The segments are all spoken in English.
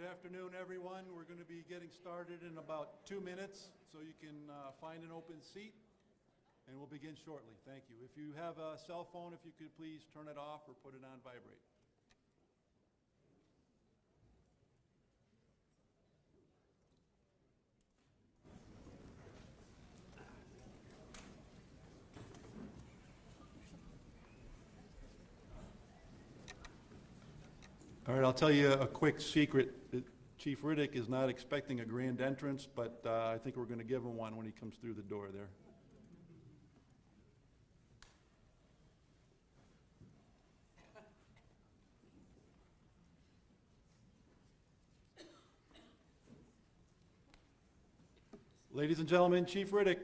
afternoon, everyone. We're going to be getting started in about 2 minutes, so you can find an open seat, and we'll begin shortly. Thank you. If you have a cell phone, if you could please turn it off or put it on vibrate. All right, I'll tell you a quick secret. Chief Riddick is not expecting a grand entrance, but I think we're going to give him one when he comes through the door there. Ladies and gentlemen, Chief Riddick.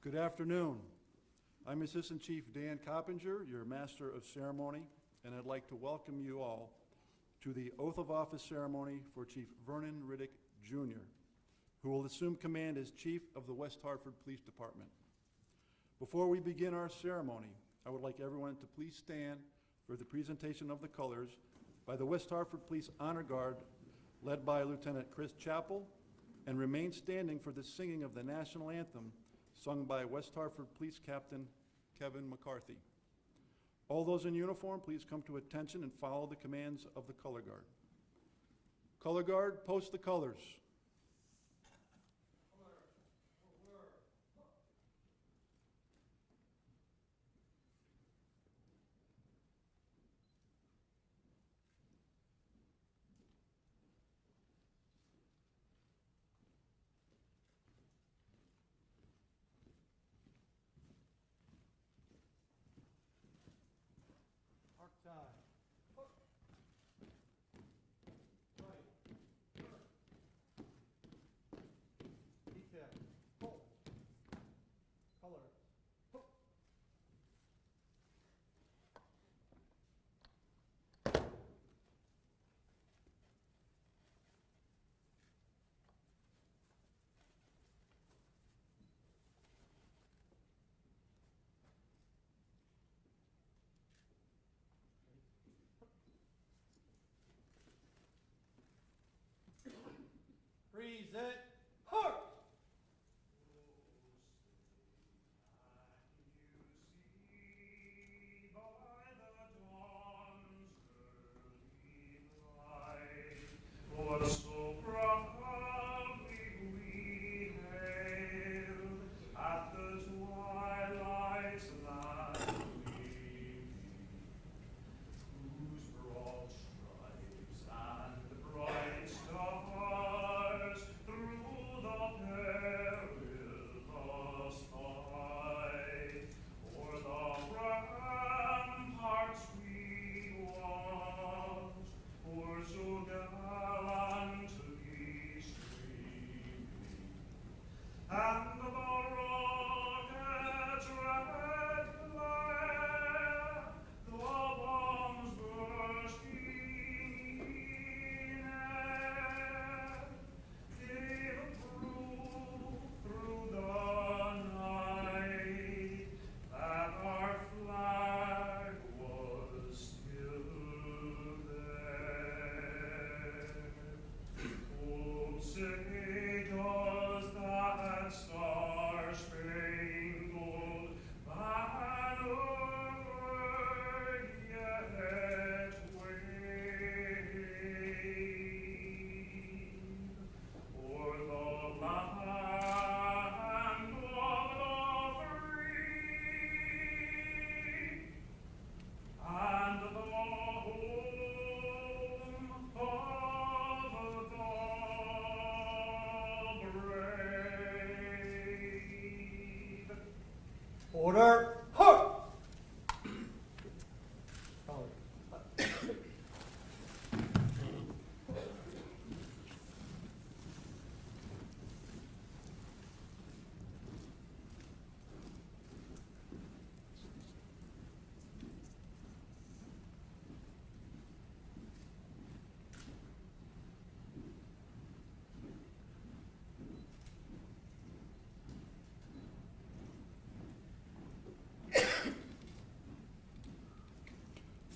Good afternoon. I'm Assistant Chief Dan Coppinger, your Master of Ceremony, and I'd like to welcome you all to the Oath of Office ceremony for Chief Vernon Riddick, Jr., who will assume command as Chief of the West Hartford Police Department. Before we begin our ceremony, I would like everyone to please stand for the presentation of the colors by the West Hartford Police Honor Guard, led by Lieutenant Chris Chappell, and remain standing for the singing of the national anthem sung by West Hartford Police Captain Kevin McCarthy. All those in uniform, please come to attention and follow the commands of the Color Guard. Color Guard, post the colors.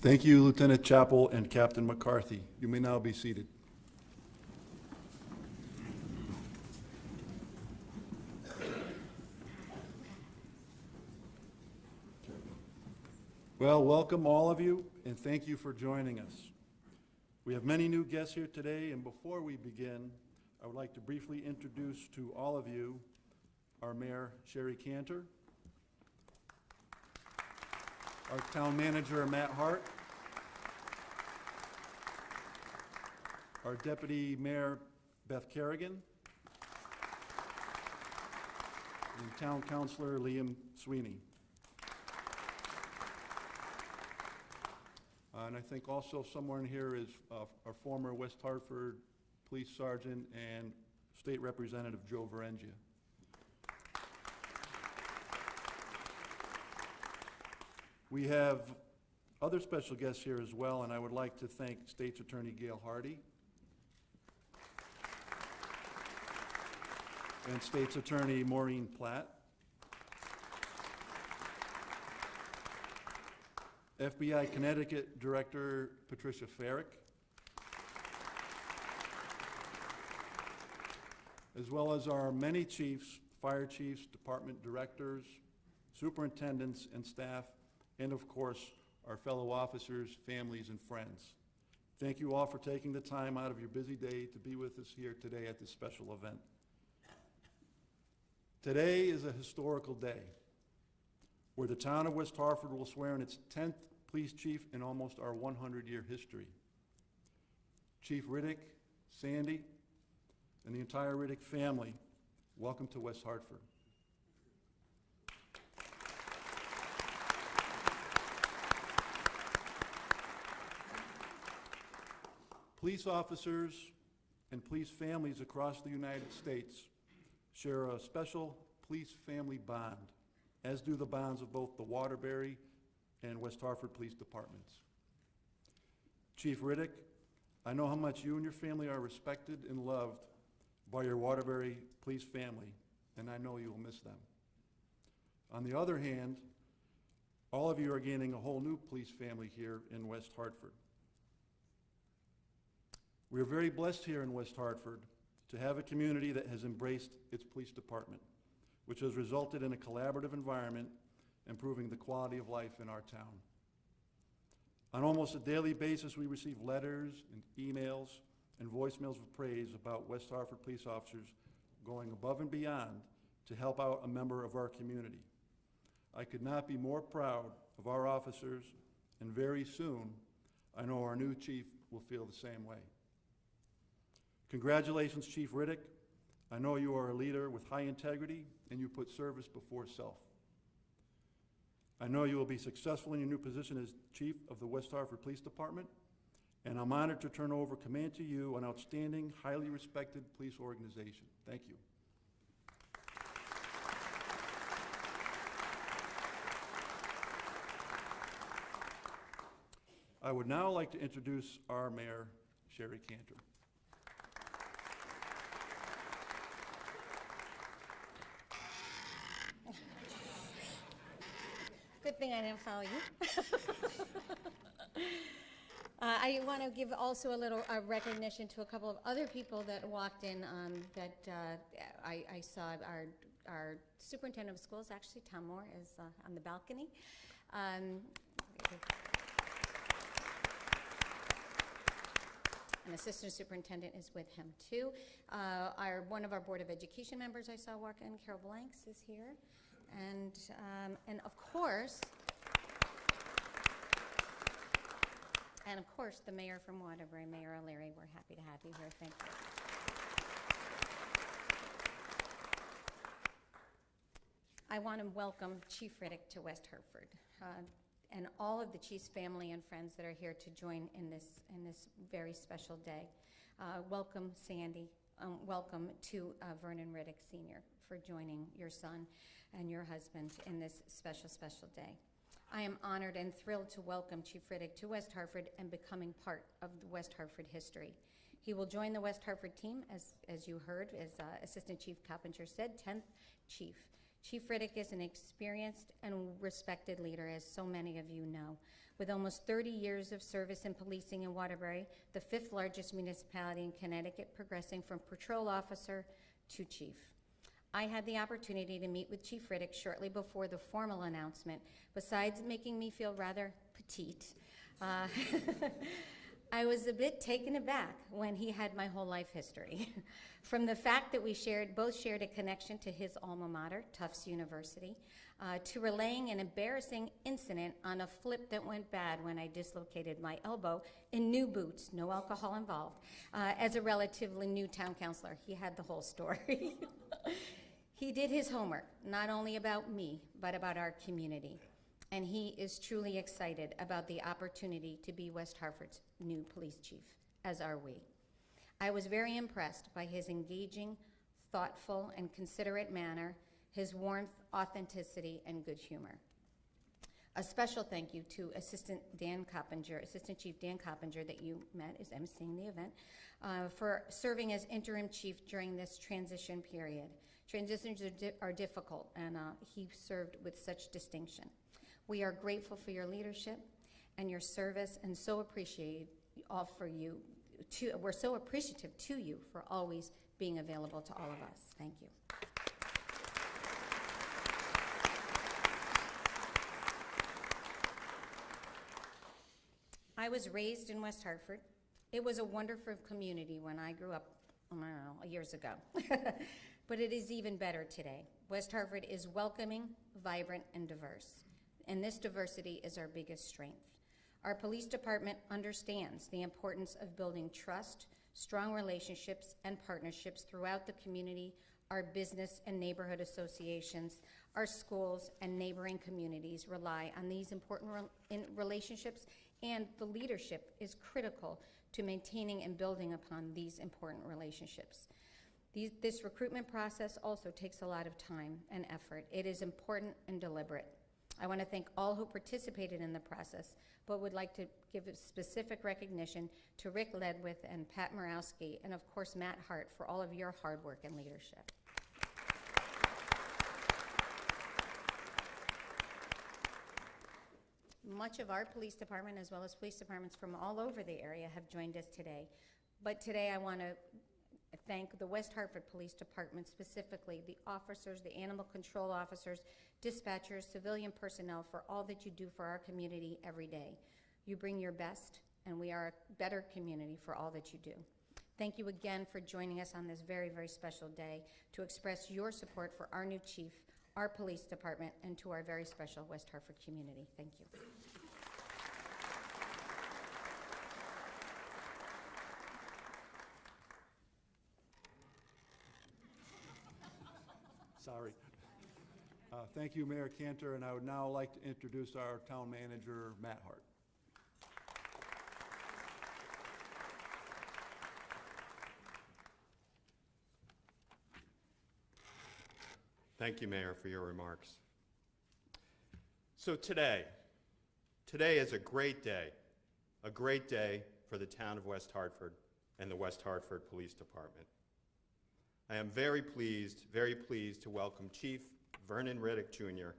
Thank you, Lieutenant Chappell and Captain McCarthy. You may now be seated. Well, welcome all of you, and thank you for joining us. We have many new guests here today, and before we begin, I would like to briefly introduce to all of you our Mayor, Sherry Cantor, our Town Manager, Matt Hart, our Deputy Mayor, Beth Kerrigan, and Town Councilor, Liam Sweeney. And I think also somewhere in here is our former West Hartford Police Sergeant and State Representative Joe Varengia. We have other special guests here as well, and I would like to thank State's Attorney Gail Hardy and State's Attorney Maureen Platt, FBI Connecticut Director Patricia Farrick, as well as our many chiefs, fire chiefs, department directors, superintendents and staff, and of course, our fellow officers, families, and friends. Thank you all for taking the time out of your busy day to be with us here today at this special event. Today is a historical day where the town of West Hartford will swear in its 10th police chief in almost our 100-year history. Chief Riddick, Sandy, and the entire Riddick family, welcome to West Hartford. Police officers and police families across the United States share a special police family bond, as do the bonds of both the Waterbury and West Hartford Police Departments. Chief Riddick, I know how much you and your family are respected and loved by your Waterbury Police family, and I know you will miss them. On the other hand, all of you are gaining a whole new police family here in West Hartford. We are very blessed here in West Hartford to have a community that has embraced its police department, which has resulted in a collaborative environment improving the quality of life in our town. On almost a daily basis, we receive letters and emails and voicemails of praise about West Hartford police officers going above and beyond to help out a member of our community. I could not be more proud of our officers, and very soon, I know our new chief will feel the same way. Congratulations, Chief Riddick. I know you are a leader with high integrity and you put service before self. I know you will be successful in your new position as Chief of the West Hartford Police Department, and I'm honored to turn over command to you, an outstanding, highly respected police organization. Thank you. I would now like to introduce our Mayor, Sherry Cantor. Good thing I didn't follow you. I want to give also a little recognition to a couple of other people that walked in that I saw. Our superintendent of schools, actually, Tom Moore, is on the balcony. An assistant superintendent is with him too. One of our Board of Education members I saw walk in, Carol Blanks, is here. And of course, the mayor from Waterbury, Mayor O'Leary. We're happy to have you here. Thank you. I want to welcome Chief Riddick to West Hartford, and all of the chief's family and friends that are here to join in this very special day. Welcome, Sandy. Welcome to Vernon Riddick Sr. for joining your son and your husband in this special, special day. I am honored and thrilled to welcome Chief Riddick to West Hartford and becoming part of the West Hartford history. He will join the West Hartford team, as you heard, as Assistant Chief Coppinger said, 10th Chief. Chief Riddick is an experienced and respected leader, as so many of you know. With almost 30 years of service in policing in Waterbury, the 5th largest municipality in Connecticut, progressing from patrol officer to chief. I had the opportunity to meet with Chief Riddick shortly before the formal announcement. Besides making me feel rather petite, I was a bit taken aback when he had my whole life history. From the fact that we both shared a connection to his alma mater, Tufts University, to relaying an embarrassing incident on a flip that went bad when I dislocated my elbow in new boots, no alcohol involved, as a relatively new town councilor. He had the whole story. He did his homework, not only about me, but about our community. And he is truly excited about the opportunity to be West Hartford's new police chief, as are we. I was very impressed by his engaging, thoughtful, and considerate manner, his warmth, authenticity, and good humor. A special thank you to Assistant Chief Dan Coppinger that you met is emceeing the event, for serving as interim chief during this transition period. Transitions are difficult, and he served with such distinction. We are grateful for your leadership and your service, and so appreciate all for you. We're so appreciative to you for always being available to all of us. Thank you. I was raised in West Hartford. It was a wonderful community when I grew up, I don't know, years ago. But it is even better today. West Hartford is welcoming, vibrant, and diverse. And this diversity is our biggest strength. Our police department understands the importance of building trust, strong relationships, and partnerships throughout the community, our business and neighborhood associations, our schools, and neighboring communities rely on these important relationships, and the leadership is critical to maintaining and building upon these important relationships. This recruitment process also takes a lot of time and effort. It is important and deliberate. I want to thank all who participated in the process, but would like to give a specific recognition to Rick Ledwith and Pat Morawski, and of course Matt Hart, for all of your hard work and leadership. Much of our police department, as well as police departments from all over the area, have joined us today. But today I want to thank the West Hartford Police Department, specifically the officers, the animal control officers, dispatchers, civilian personnel, for all that you do for our community every day. You bring your best, and we are a better community for all that you do. Thank you again for joining us on this very, very special day to express your support for our new chief, our police department, and to our very special West Hartford community. Thank you. Sorry. Thank you, Mayor Cantor, and I would now like to introduce our town manager, Matt Hart. Thank you, Mayor, for your remarks. So today is a great day for the town of West Hartford and the West Hartford Police Department. I am very pleased to welcome Chief Vernon Riddick Jr.,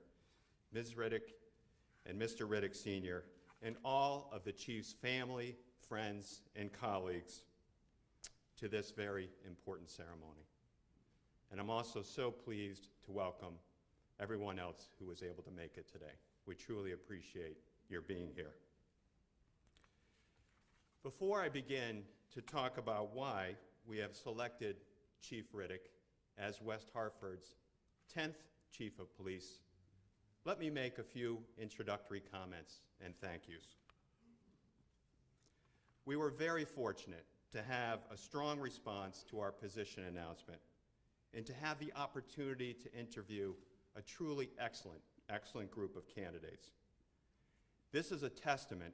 Ms. Riddick, and Mr. Riddick Sr., and all of the Chief's family, friends, and colleagues to this very important ceremony. And I'm also so pleased to welcome everyone else who was able to make it today. We truly appreciate your being here. Before I begin to talk about why we have selected Chief Riddick as West Hartford's 10th Chief of Police, let me make a few introductory comments and thank yous. We were very fortunate to have a strong response to our position announcement and to have the opportunity to interview a truly excellent group of candidates. This is a testament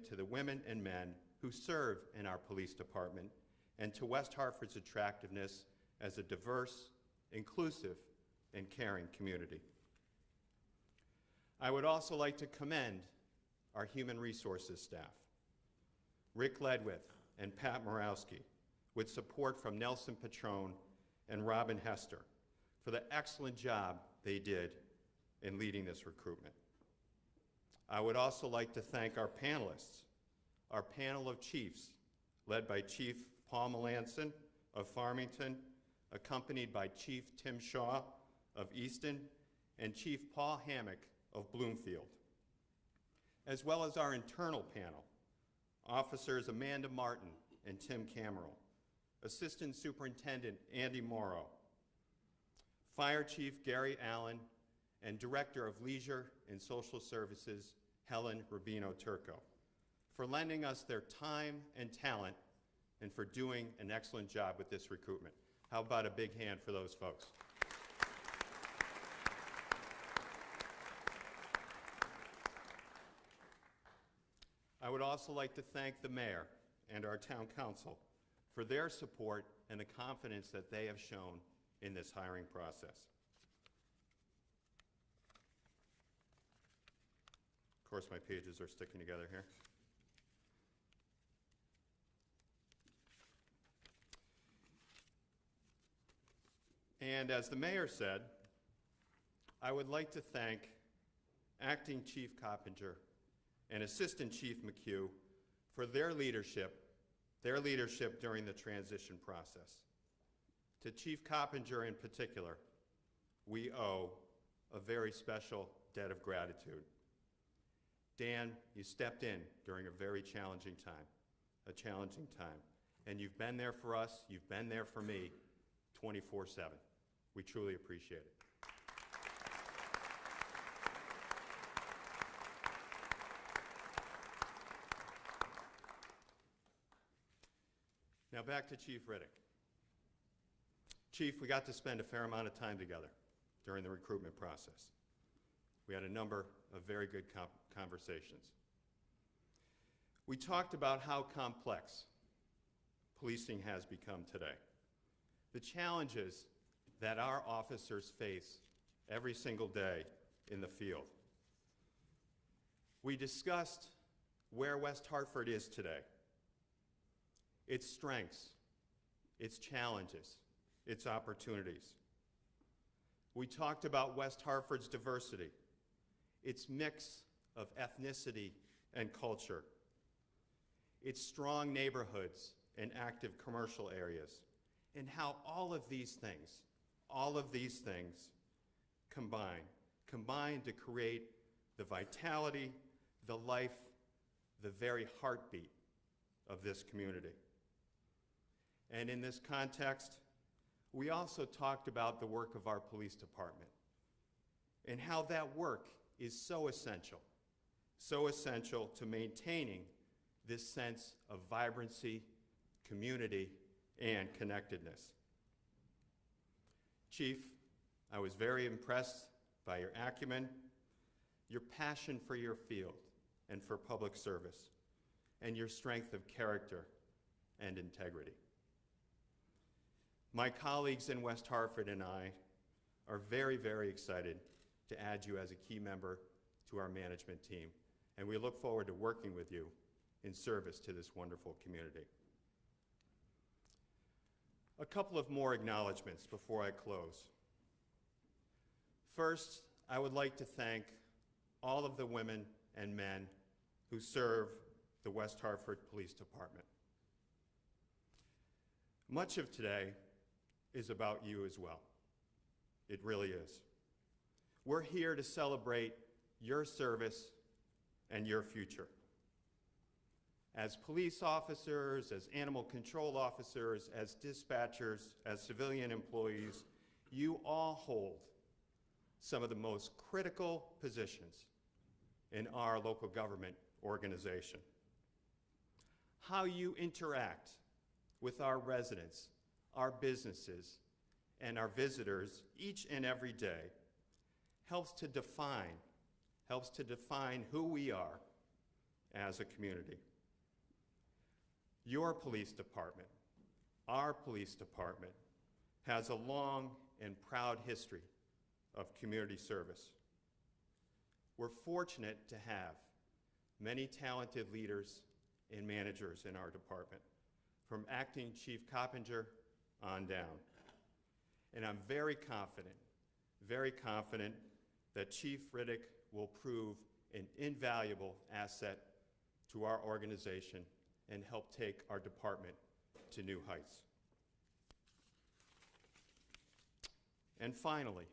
to the women and men who serve in our police department and to West Hartford's attractiveness as a diverse, inclusive, and caring community. I would also like to commend our human resources staff, Rick Ledwith and Pat Morawski, with support from Nelson Petrone and Robin Hester, for the excellent job they did in leading this recruitment. I would also like to thank our panelists, our panel of chiefs, led by Chief Paul Melanson of Farmington, accompanied by Chief Tim Shaw of Easton, and Chief Paul Hammock of Bloomfield, as well as our internal panel, Officers Amanda Martin and Tim Camerel, Assistant Superintendent Andy Morrow, Fire Chief Gary Allen, and Director of Leisure and Social Services Helen Rubino Turco, for lending us their time and talent and for doing an excellent job with this recruitment. How about a big hand for those folks? I would also like to thank the mayor and our town council for their support and the confidence that they have shown in this hiring process. Of course, my pages are sticking together here. And as the mayor said, I would like to thank Acting Chief Coppinger and Assistant Chief McHugh for their leadership during the transition process. To Chief Coppinger in particular, we owe a very special debt of gratitude. Dan, you stepped in during a very challenging time, and you've been there for us, you've been there for me 24/7. We truly appreciate it. Now back to Chief Riddick. Chief, we got to spend a fair amount of time together during the recruitment process. We had a number of very good conversations. We talked about how complex policing has become today, the challenges that our officers face every single day in the field. We discussed where West Hartford is today, its strengths, its challenges, its opportunities. We talked about West Hartford's diversity, its mix of ethnicity and culture, its strong neighborhoods and active commercial areas, and how all of these things combine to create the vitality, the life, the very heartbeat of this community. And in this context, we also talked about the work of our police department and how that work is so essential to maintaining this sense of vibrancy, community, and connectedness. Chief, I was very impressed by your acumen, your passion for your field and for public service, and your strength of character and integrity. My colleagues in West Hartford and I are very, very excited to add you as a key member to our management team, and we look forward to working with you in service to this wonderful community. A couple of more acknowledgments before I close. First, I would like to thank all of the women and men who serve the West Hartford Police Department. Much of today is about you as well. It really is. We're here to celebrate your service and your future. As police officers, as animal control officers, as dispatchers, as civilian employees, you all hold some of the most critical positions in our local government organization. How you interact with our residents, our businesses, and our visitors each and every day helps to define who we are as a community. Your police department, our police department, has a long and proud history of community service. We're fortunate to have many talented leaders and managers in our department, from Acting Chief Coppinger on down. and I'm very confident that Chief Riddick will prove an invaluable asset to our organization and help take our department to new heights. And finally,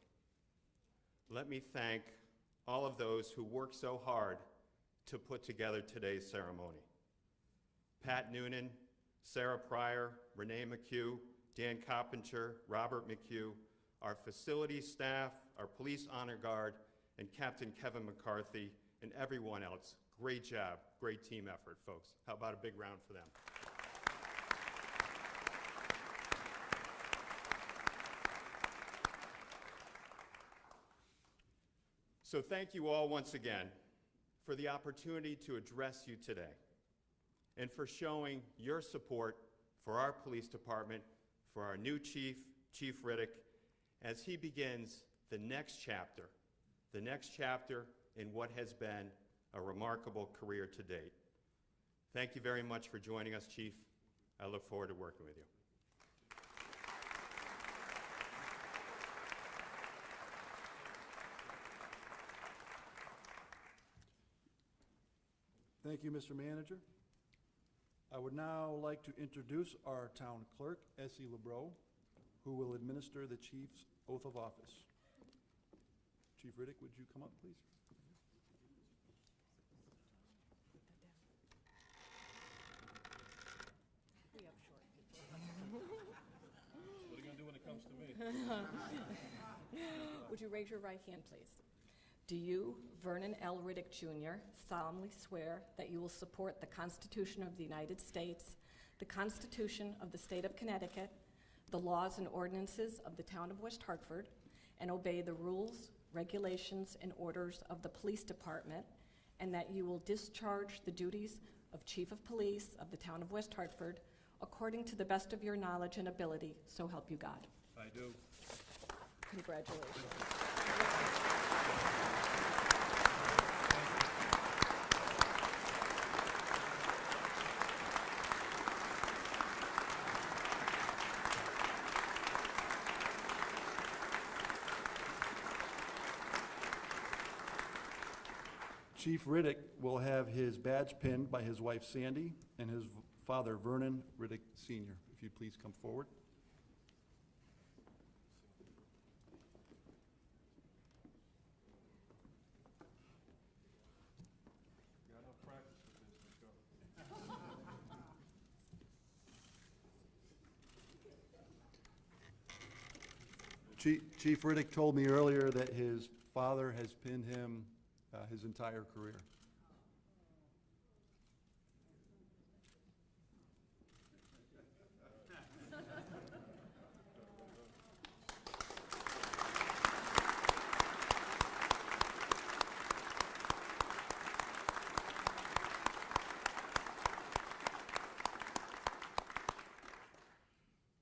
let me thank all of those who worked so hard to put together today's ceremony. Pat Noonan, Sarah Pryor, Renee McHugh, Dan Coppinger, Robert McHugh, our facility staff, our police honor guard, and Captain Kevin McCarthy, and everyone else. Great job, great team effort, folks. How about a big round for them? So thank you all once again for the opportunity to address you today and for showing your support for our police department, for our new chief, Chief Riddick, as he begins the next chapter in what has been a remarkable career to date. Thank you very much for joining us, Chief. I look forward to working with you. Thank you, Mr. Manager. I would now like to introduce our town clerk, Essie LeBreau, who will administer the chief's oath of office. Chief Riddick, would you come up, please? We have short people. What are you going to do when it comes to me? Would you raise your right hand, please? Do you, Vernon L. Riddick, Jr., solemnly swear that you will support the Constitution of the United States, the Constitution of the State of Connecticut, the laws and ordinances of the Town of West Hartford, and obey the rules, regulations, and orders of the Police Department, and that you will discharge the duties of Chief of Police of the Town of West Hartford according to the best of your knowledge and ability, so help you God? I do. Congratulations. Chief Riddick will have his badge pinned by his wife Sandy and his father Vernon Riddick Sr. If you'd please come forward. Got no practice with this, let's go. Chief Riddick told me earlier that his father has pinned him his entire career.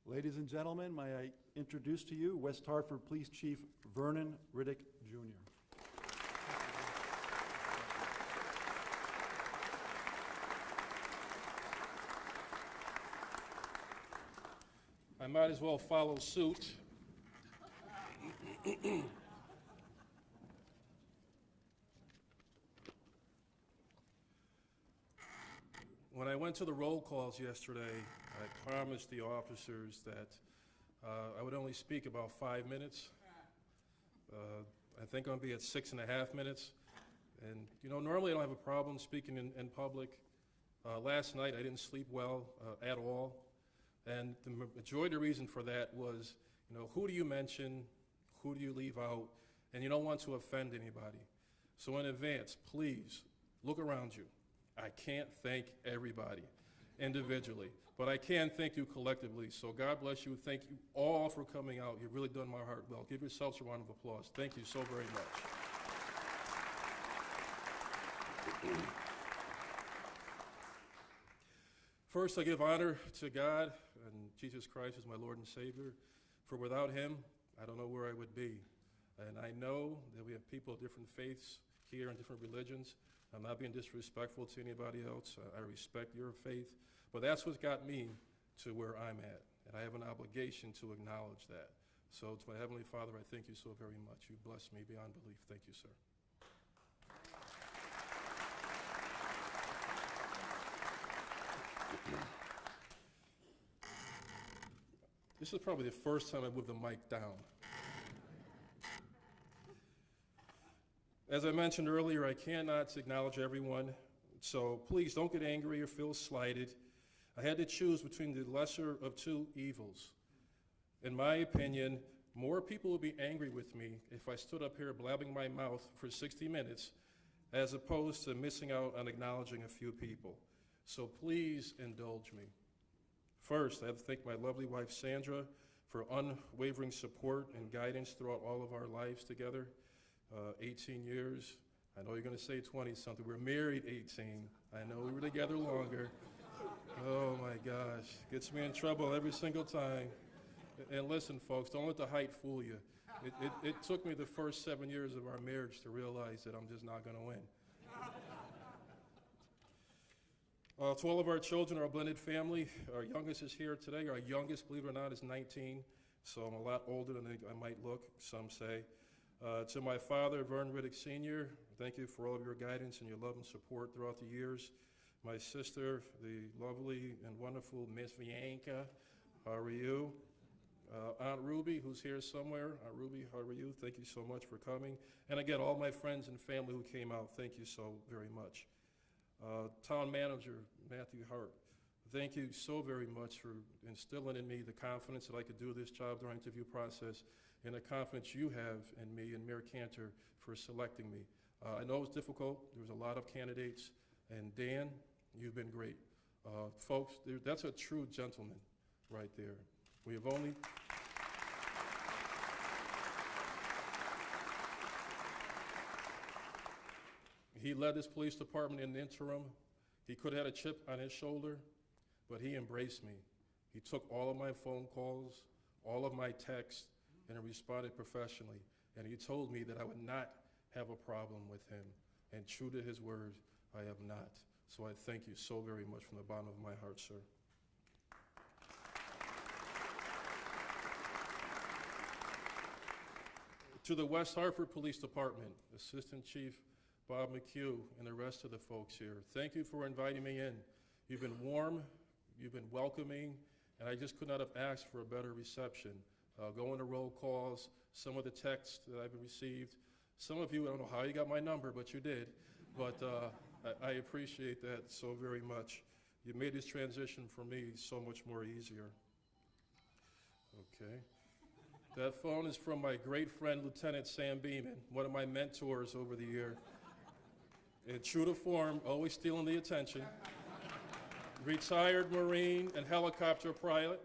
Ladies and gentlemen, may I introduce to you West Hartford Police Chief Vernon Riddick, Jr. I might as well follow suit. When I went to the roll calls yesterday, I promised the officers that I would only speak about 5 minutes. I think I'm going to be at 6.5 minutes. And, you know, normally I don't have a problem speaking in public. Last night I didn't sleep well at all. And the majority of the reason for that was, you know, who do you mention, who do you leave out, and you don't want to offend anybody. So in advance, please, look around you. I can't thank everybody individually, but I can thank you collectively. So God bless you. Thank you all for coming out. You've really done my heart well. Give yourselves a round of applause. Thank you so very much. First, I give honor to God and Jesus Christ as my Lord and Savior, for without him, I don't know where I would be. And I know that we have people of different faiths here and different religions. I'm not being disrespectful to anybody else. I respect your faith, but that's what got me to where I'm at, and I have an obligation to acknowledge that. So to my Heavenly Father, I thank you so very much. You bless me beyond belief. Thank you, sir. This is probably the first time I moved the mic down. As I mentioned earlier, I cannot acknowledge everyone, so please don't get angry or feel slighted. I had to choose between the lesser of two evils. In my opinion, more people would be angry with me if I stood up here blabbing my mouth for 60 minutes as opposed to missing out on acknowledging a few people. So please indulge me. First, I have to thank my lovely wife, Sandra, for unwavering support and guidance throughout all of our lives together. 18 years. I know you're going to say 20-something. We're married 18. I know we were together longer. Oh, my gosh. Gets me in trouble every single time. And listen, folks, don't let the height fool you. It took me the first 7 years of our marriage to realize that I'm just not going to win. To all of our children, our blended family, our youngest is here today. Our youngest, believe it or not, is 19, so I'm a lot older than I might look, some say. To my father, Vernon Riddick Sr., thank you for all of your guidance and your love and support throughout the years. My sister, the lovely and wonderful Miss Bianca, how are you? Aunt Ruby, who's here somewhere. Aunt Ruby, how are you? Thank you so much for coming. And again, all my friends and family who came out, thank you so very much. Town Manager, Matthew Hart, thank you so very much for instilling in me the confidence that I could do this job during the interview process, and the confidence you have in me and Mayor Cantor for selecting me. I know it was difficult. There was a lot of candidates, and Dan, you've been great. Folks, that's a true gentleman right there. We have only... He led this police department in the interim. He could have had a chip on his shoulder, but he embraced me. He took all of my phone calls, all of my texts, and responded professionally. And he told me that I would not have a problem with him. And true to his word, I have not. So I thank you so very much from the bottom of my heart, sir. To the West Hartford Police Department, Assistant Chief Bob McHugh, and the rest of the folks here, thank you for inviting me in. You've been warm, you've been welcoming, and I just could not have asked for a better reception. Going to roll calls, some of the texts that I've received. Some of you, I don't know how you got my number, but you did. But I appreciate that so very much. You made this transition for me so much more easier. Okay. That phone is from my great friend, Lieutenant Sam Beeman, one of my mentors over the year. And true to form, always stealing the attention. Retired Marine and helicopter pilot.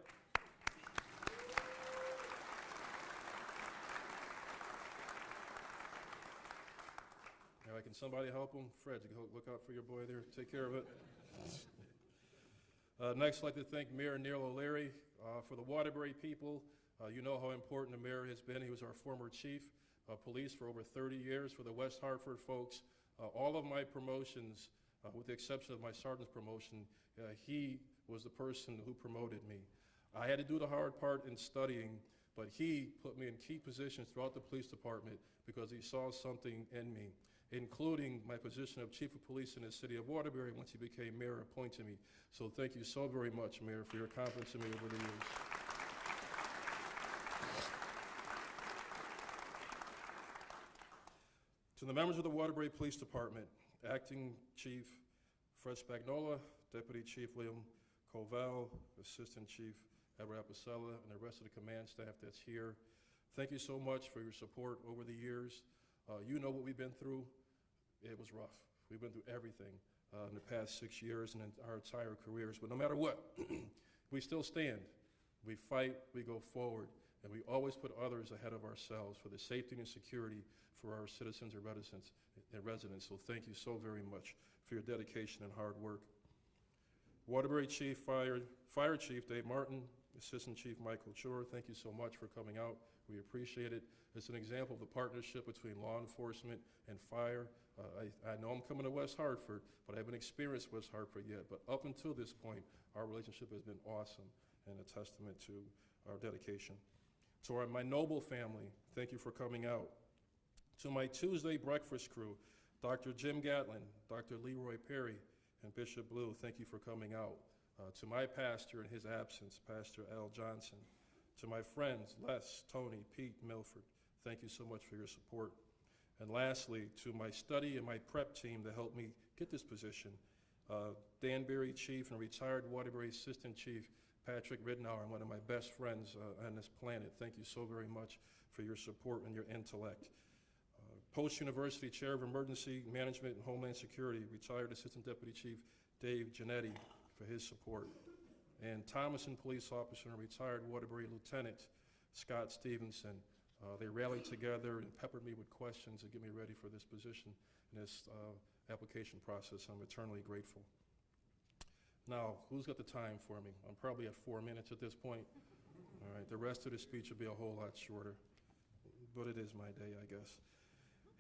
All right, can somebody help him? Fred, you go look out for your boy there. Take care of it. Next, I'd like to thank Mayor Neil O'Leary. For the Waterbury people, you know how important the mayor has been. He was our former chief of police for over 30 years. For the West Hartford folks, all of my promotions, with the exception of my sergeant's promotion, he was the person who promoted me. I had to do the hard part in studying, but he put me in key positions throughout the police department because he saw something in me, including my position of chief of police in the city of Waterbury once he became mayor, appointed me. So thank you so very much, Mayor, for your confidence in me over the years. To the members of the Waterbury Police Department, Acting Chief Fred Spagnola, Deputy Chief William Covell, Assistant Chief Edward Apicella, and the rest of the command staff that's here, thank you so much for your support over the years. You know what we've been through. It was rough. We've been through everything in the past 6 years and in our entire careers, but no matter what, we still stand. We fight, we go forward, and we always put others ahead of ourselves for the safety and security for our citizens and residents. So thank you so very much for your dedication and hard work. Waterbury Chief Fire Chief Dave Martin, Assistant Chief Michael Chur, thank you so much for coming out. We appreciate it. It's an example of the partnership between law enforcement and fire. I know I'm coming to West Hartford, but I haven't experienced West Hartford yet. But up until this point, our relationship has been awesome and a testament to our dedication. To my Noble family, thank you for coming out. To my Tuesday breakfast crew, Dr. Jim Gatlin, Dr. Leroy Perry, and Bishop Blue, thank you for coming out. To my pastor in his absence, Pastor Al Johnson. To my friends, Les, Tony, Pete, Milford, thank you so much for your support. And lastly, to my study and my prep team that helped me get this position, Danbury Chief and retired Waterbury Assistant Chief Patrick Ridnour, one of my best friends on this planet. Thank you so very much for your support and your intellect. Post-University Chair of Emergency Management and Homeland Security, retired Assistant Deputy Chief Dave Giannetti for his support. And Thomason Police Officer and retired Waterbury Lieutenant Scott Stevenson. They rallied together and peppered me with questions to get me ready for this position in this application process. I'm eternally grateful. Now, who's got the time for me? I'm probably at 4 minutes at this point. All right, the rest of the speech will be a whole lot shorter, but it is my day, I guess.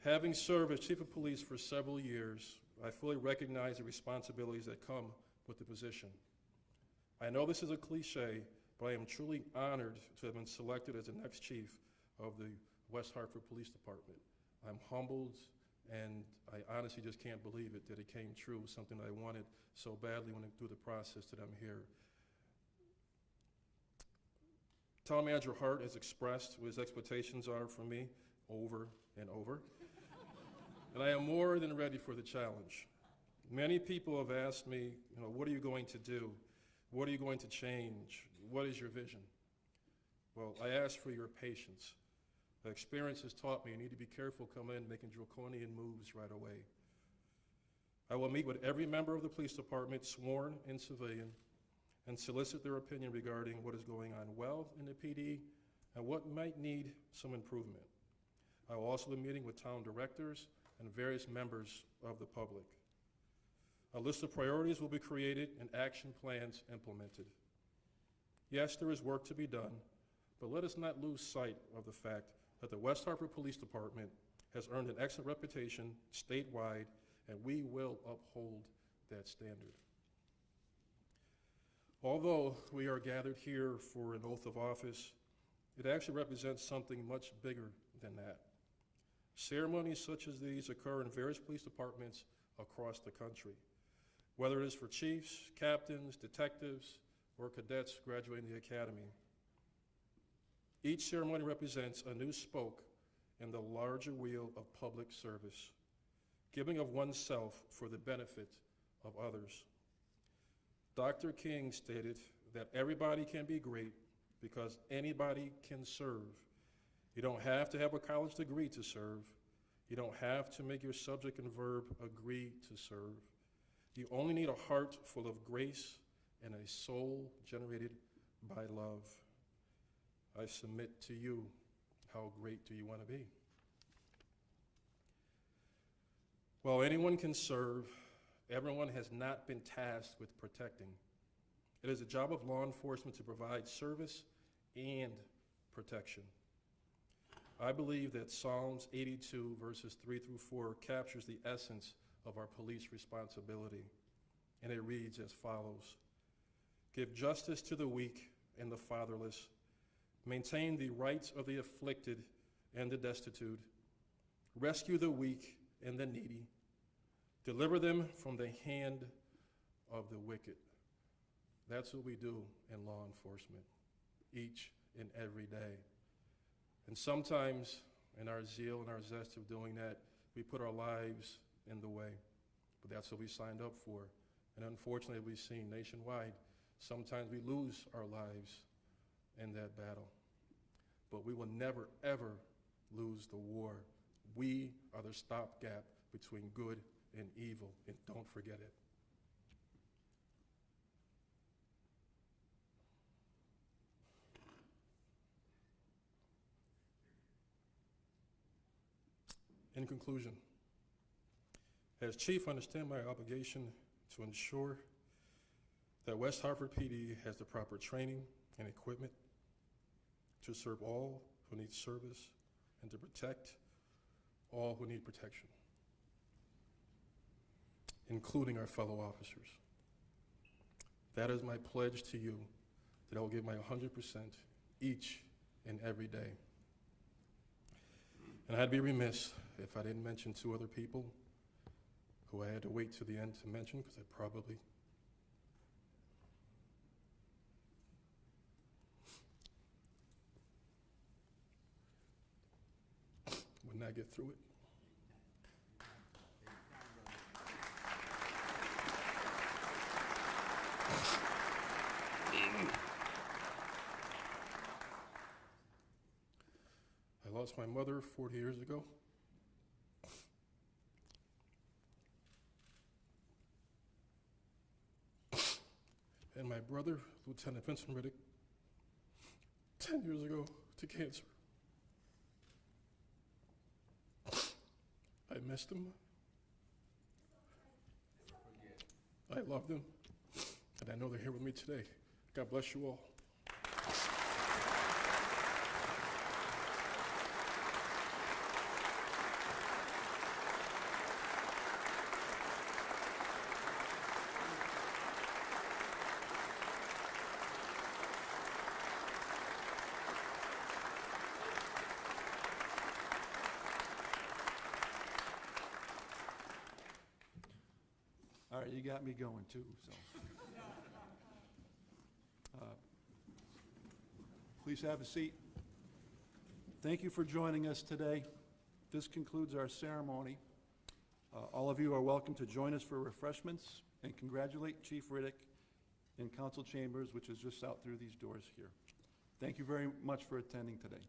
Having served as Chief of Police for several years, I fully recognize the responsibilities that come with the position. I know this is a cliche, but I am truly honored to have been selected as the next chief of the West Hartford Police Department. I'm humbled, and I honestly just can't believe it that it came true, something that I wanted so badly when I through the process that I'm here. Town Manager Hart has expressed what his expectations are from me over and over, and I am more than ready for the challenge. Many people have asked me, what are you going to do? What are you going to change? What is your vision? Well, I ask for your patience. Experience has taught me you need to be careful coming in making draconian moves right away. I will meet with every member of the police department, sworn and civilian, and solicit their opinion regarding what is going on well in the PD and what might need some improvement. I will also be meeting with town directors and various members of the public. A list of priorities will be created and action plans implemented. Yes, there is work to be done, but let us not lose sight of the fact that the West Hartford Police Department has earned an excellent reputation statewide, and we will uphold that standard. Although we are gathered here for an oath of office, it actually represents something much bigger than that. Ceremonies such as these occur in various police departments across the country, whether it is for chiefs, captains, detectives, or cadets graduating the academy. Each ceremony represents a new spoke in the larger wheel of public service, giving of oneself for the benefit of others. Dr. King stated that everybody can be great because anybody can serve. You don't have to have a college degree to serve. You don't have to make your subject and verb agree to serve. You only need a heart full of grace and a soul generated by love. I submit to you, how great do you want to be? While anyone can serve, everyone has not been tasked with protecting. It is the job of law enforcement to provide service and protection. I believe that Psalms 82, verses 3 through 4, captures the essence of our police responsibility, and it reads as follows: Give justice to the weak and the fatherless, maintain the rights of the afflicted and the destitute, rescue the weak and the needy, deliver them from the hand of the wicked. That's what we do in law enforcement, each and every day. And sometimes, in our zeal and our zest of doing that, we put our lives in the way. But that's what we signed up for. And unfortunately, we've seen nationwide, sometimes we lose our lives in that battle. But we will never, ever lose the war. We are the stopgap between good and evil, and don't forget it. In conclusion, as chief, I understand my obligation to ensure that West Hartford PD has the proper training and equipment to serve all who need service and to protect all who need protection, including our fellow officers. That is my pledge to you, that I will give my 100% each and every day. And I'd be remiss if I didn't mention two other people who I had to wait to the end to mention because I probably would not get through it. I lost my mother 40 years ago. And my brother, Lieutenant Vincent Riddick, 10 years ago to cancer. I missed him. I love them. And I know they're here with me today. God bless you all. All right, you got me going too, so. Please have a seat. Thank you for joining us today. This concludes our ceremony. All of you are welcome to join us for refreshments and congratulate Chief Riddick in Council Chambers, which is just out through these doors here. Thank you very much for attending today.